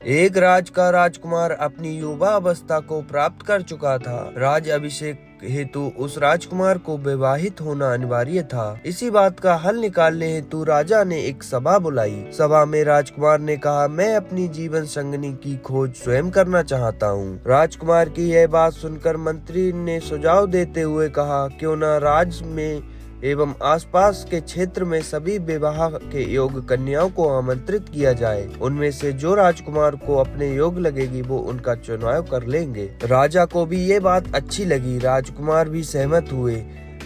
एक राज का राजकुमार अपनी युवा अवस्था को प्राप्त कर चुका था। राज अभिषेक हेतु उस राजकुमार को विवाहित होना अनिवार्य था। इसी बात का हल निकालने हेतु राजा ने एक सभा बुलाई। सभा में राजकुमार ने कहा, मैं अपनी जीवन संगिनी की खोज स्वयं करना चाहता हूँ। राजकुमार की यह बात सुनकर मंत्री ने सुझाव देते हुए कहा, क्यों न राज में एवं आसपास के क्षेत्र में सभी विवाह के योग्य कन्याओं को आमंत्रित किया जाए। उनमें से जो राजकुमार को अपने योग्य लगेगी वो उनका चुनाव कर लेंगे। राजा को भी ये बात अच्छी लगी। राजकुमार भी सहमत हुए।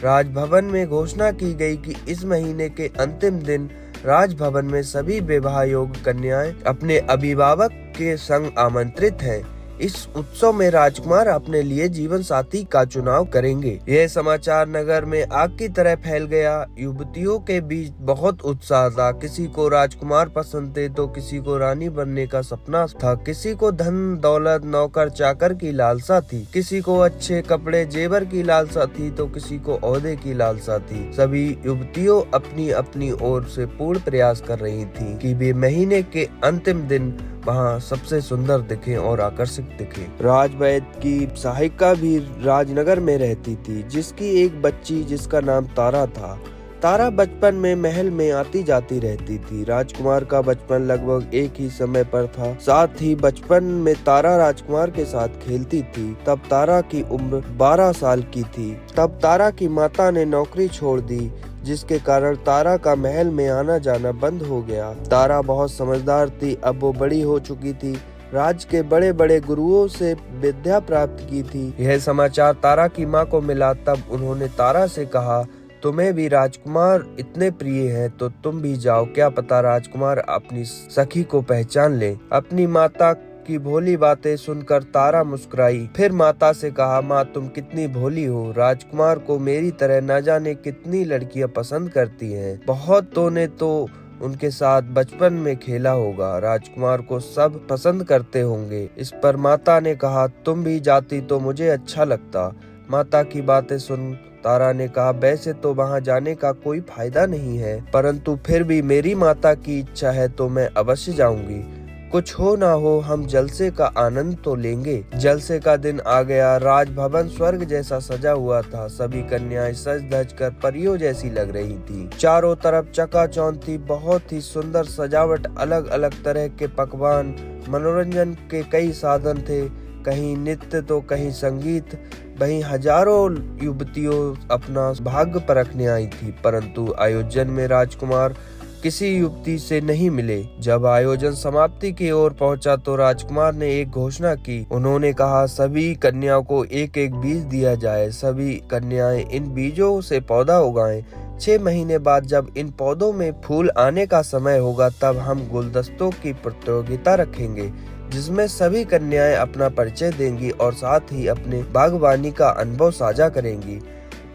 राजभवन में घोषणा की गई कि इस महीने के अंतिम दिन राजभवन में सभी विवाह योग्य कन्याएं अपने अभिभावक के संग आमंत्रित हैं। इस उत्सव में राजकुमार अपने लिए जीवन साथी का चुनाव करेंगे। यह समाचार नगर में आग की तरह फैल गया। युवतियों के बीच बहुत उत्साह था। किसी को राजकुमार पसंद थे तो किसी को रानी बनने का सपना था। किसी को धन दौलत नौकर चाकर की लालसा थी। किसी को अच्छे कपड़े जेवर की लालसा थी तो किसी को ओहदे की लालसा थी। सभी युवतियों अपनी अपनी ओर से पूर्ण प्रयास कर रही थी कि वे महीने के अंतिम दिन वहाँ सबसे सुंदर दिखे और आकर्षक दिखे। राजवैद्य की सहायिका भी राजनगर में रहती थी, जिसकी एक बच्ची जिसका नाम तारा था। तारा बचपन में महल में आती जाती रहती थी। राजकुमार का बचपन लगभग एक ही समय पर था। साथ ही बचपन में तारा राजकुमार के साथ खेलती थी। तब तारा की उम्र 12 साल की थी। तब तारा की माता ने नौकरी छोड़ दी, जिसके कारण तारा का महल में आना जाना बंद हो गया। तारा बहुत समझदार थी। अब वो बड़ी हो चुकी थी। राज के बड़े बड़े गुरुओं से विद्या प्राप्त की थी। यह समाचार तारा की माँ को मिला। तब उन्होंने तारा से कहा, तुम्हें भी राजकुमार इतने प्रिय हैं तो तुम भी जाओ। क्या पता राजकुमार अपनी सखी को पहचान ले। अपनी माता की भोली बातें सुनकर तारा मुस्कुराई। फिर माता से कहा, माँ तुम कितनी भोली हो। राजकुमार को मेरी तरह न जाने कितनी लड़कियां पसंद करती हैं। बहुतों ने तो उनके साथ बचपन में खेला होगा। राजकुमार को सब पसंद करते होंगे। इस पर माता ने कहा, तुम भी जाती तो मुझे अच्छा लगता। माता की बातें सुन तारा ने कहा, वैसे तो वहाँ जाने का कोई फायदा नहीं है, परंतु फिर भी मेरी माता की इच्छा है तो मैं अवश्य जाऊंगी। कुछ हो ना हो हम जलसे का आनंद तो लेंगे। जलसे का दिन आ गया। राजभवन स्वर्ग जैसा सजा हुआ था। सभी कन्याएं सज धज कर परियों जैसी लग रही थी। चारों तरफ चकाचौंध थी। बहुत ही सुंदर सजावट, अलग अलग तरह के पकवान, मनोरंजन के कई साधन थे। कहीं नृत्य तो कहीं संगीत। वहीं हजारों युवतियों अपना भाग्य परखने आई थी, परंतु आयोजन में राजकुमार किसी युवती से नहीं मिले। जब आयोजन समाप्ति की ओर पहुंचा तो राजकुमार ने एक घोषणा की। उन्होंने कहा, सभी कन्याओं को एक एक बीज दिया जाए। सभी कन्याएं इन बीजों से पौधा उगाएं। 6 महीने बाद जब इन पौधों में फूल आने का समय होगा तब हम गुलदस्तों की प्रतियोगिता रखेंगे, जिसमें सभी कन्याएं अपना परिचय देंगी और साथ ही अपने बागवानी का अनुभव साझा करेंगी।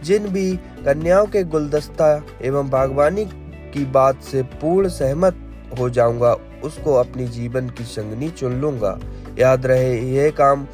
जिन भी कन्याओं के गुलदस्ता एवं बागवानी की बात से पूर्ण सहमत हो जाऊंगा, उसको अपनी जीवन की संगिनी चुन लूंगा। याद रहे, यह काम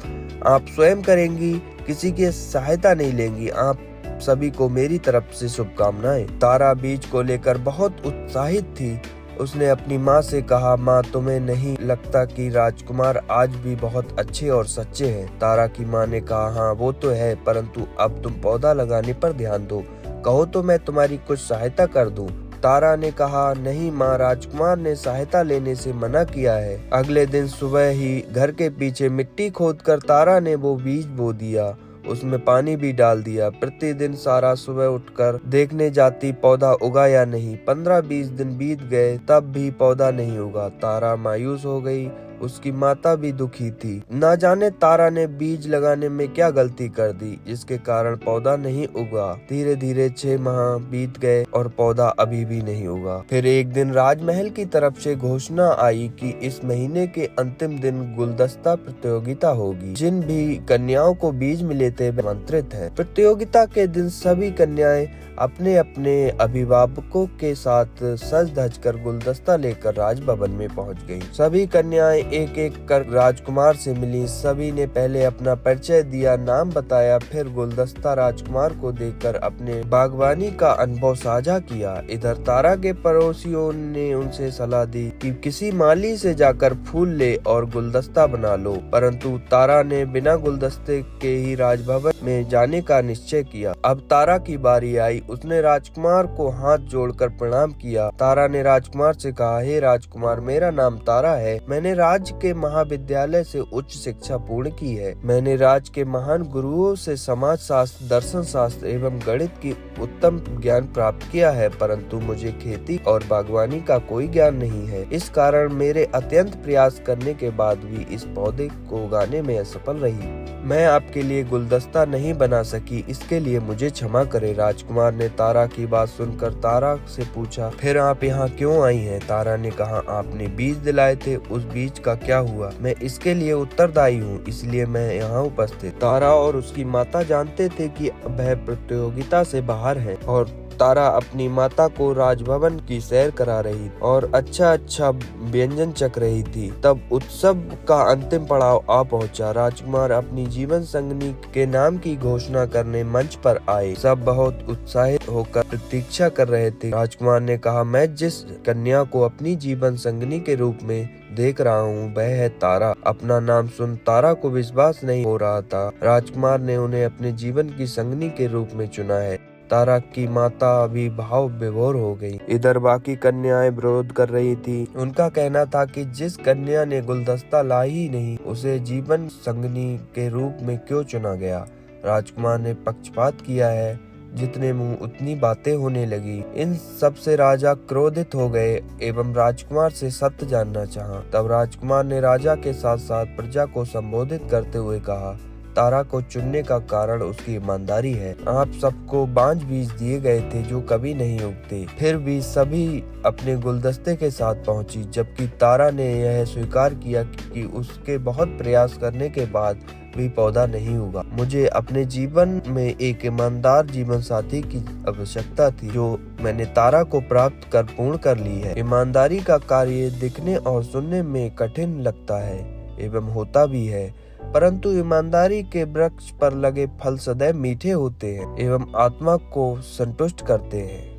आप स्वयं करेंगी, किसी की सहायता नहीं लेंगी। आप सभी को मेरी तरफ से शुभकामनाएं। तारा बीज को लेकर बहुत उत्साहित थी। उसने अपनी माँ से कहा, माँ तुम्हें नहीं लगता कि राजकुमार आज भी बहुत अच्छे और सच्चे हैं? तारा की माँ ने कहा, हाँ वो तो है, परंतु अब तुम पौधा लगाने पर ध्यान दो। कहो तो मैं तुम्हारी कुछ सहायता कर दूं। तारा ने कहा, नहीं माँ, राजकुमार ने सहायता लेने से मना किया है। अगले दिन सुबह ही घर के पीछे मिट्टी खोदकर तारा ने वो बीज बो दिया। उसमें पानी भी डाल दिया। प्रतिदिन सारा सुबह उठकर देखने जाती पौधा उगा या नहीं। 15-20 दिन बीत गए तब भी पौधा नहीं उगा। तारा मायूस हो गई। उसकी माता भी दुखी थी। न जाने तारा ने बीज लगाने में क्या गलती कर दी, जिसके कारण पौधा नहीं उगा। धीरे धीरे 6 माह बीत गए और पौधा अभी भी नहीं उगा। फिर एक दिन राजमहल की तरफ से घोषणा आई कि इस महीने के अंतिम दिन गुलदस्ता प्रतियोगिता होगी। जिन भी कन्याओं को बीज मिले थे वे आमंत्रित हैं। प्रतियोगिता के दिन सभी कन्याएं अपने अपने अभिभावकों के साथ सज धज कर गुलदस्ता लेकर राजभवन में पहुंच गईं। सभी कन्याएं एक एक कर राजकुमार से मिली। सभी ने पहले अपना परिचय दिया, नाम बताया, फिर गुलदस्ता राजकुमार को देकर अपने बागवानी का अनुभव साझा किया। इधर तारा के पड़ोसियों ने उनसे सलाह दी कि किसी माली से जाकर फूल ले और गुलदस्ता बना लो, परंतु तारा ने बिना गुलदस्ते के ही राजभवन में जाने का निश्चय किया। अब तारा की बारी आई। उसने राजकुमार को हाथ जोड़कर प्रणाम किया। तारा ने राजकुमार से कहा, हे राजकुमार, मेरा नाम तारा है। मैंने राज्य के महाविद्यालय से उच्च शिक्षा पूर्ण की है। मैंने राज्य के महान गुरुओं से समाज शास्त्र, दर्शन शास्त्र एवं गणित की उत्तम ज्ञान प्राप्त किया है, परंतु मुझे खेती और बागवानी का कोई ज्ञान नहीं है। इस कारण मेरे अत्यंत प्रयास करने के बाद भी इस पौधे को उगाने में असफल रही। मैं आपके लिए गुलदस्ता नहीं बना सकी, इसके लिए मुझे क्षमा करें। राजकुमार ने तारा की बात सुनकर तारा से पूछा, फिर आप यहाँ क्यों आई हैं? तारा ने कहा, आपने बीज दिलाए थे, उस बीज का क्या हुआ? मैं इसके लिए उत्तरदायी हूँ, इसलिए मैं यहाँ उपस्थित। तारा और उसकी माता जानते थे कि वह प्रतियोगिता से बाहर है और तारा अपनी माता को राजभवन की सैर करा रही और अच्छा व्यंजन चख रही थी। तब उत्सव का अंतिम पड़ाव आ पहुंचा। राजकुमार अपनी जीवन संगिनी के नाम की घोषणा करने मंच पर आए। सब बहुत उत्साहित होकर प्रतीक्षा कर रहे थे। राजकुमार ने कहा, मैं जिस कन्या को अपनी जीवन संगिनी के रूप में देख रहा हूँ वह है तारा। अपना नाम सुन तारा को विश्वास नहीं हो रहा था। राजकुमार ने उन्हें अपने जीवन की संगिनी के रूप में चुना है। तारा की माता अभी भाव विभोर हो गई। इधर बाकी कन्याएं विरोध कर रही थी। उनका कहना था कि जिस कन्या ने गुलदस्ता लाई ही नहीं, उसे जीवन संगिनी के रूप में क्यों चुना गया? राजकुमार ने पक्षपात किया है। जितने मुंह उतनी बातें होने लगी। इन सब से राजा क्रोधित हो गए एवं राजकुमार से सत्य जानना चाहा। तब राजकुमार ने राजा के साथ साथ प्रजा को संबोधित करते हुए कहा, तारा को चुनने का कारण उसकी ईमानदारी है। आप सबको बांझ बीज दिए गए थे जो कभी नहीं उगते, फिर भी सभी अपने गुलदस्ते के साथ पहुंची, जबकि तारा ने यह स्वीकार किया कि उसके बहुत प्रयास करने के बाद भी पौधा नहीं उगा। मुझे अपने जीवन में एक ईमानदार जीवन साथी की आवश्यकता थी, जो मैंने तारा को प्राप्त कर पूर्ण कर ली है। ईमानदारी का कार्य दिखने और सुनने में कठिन लगता है एवं होता भी है, परंतु ईमानदारी के वृक्ष पर लगे फल सदैव मीठे होते हैं एवं आत्मा को संतुष्ट करते हैं।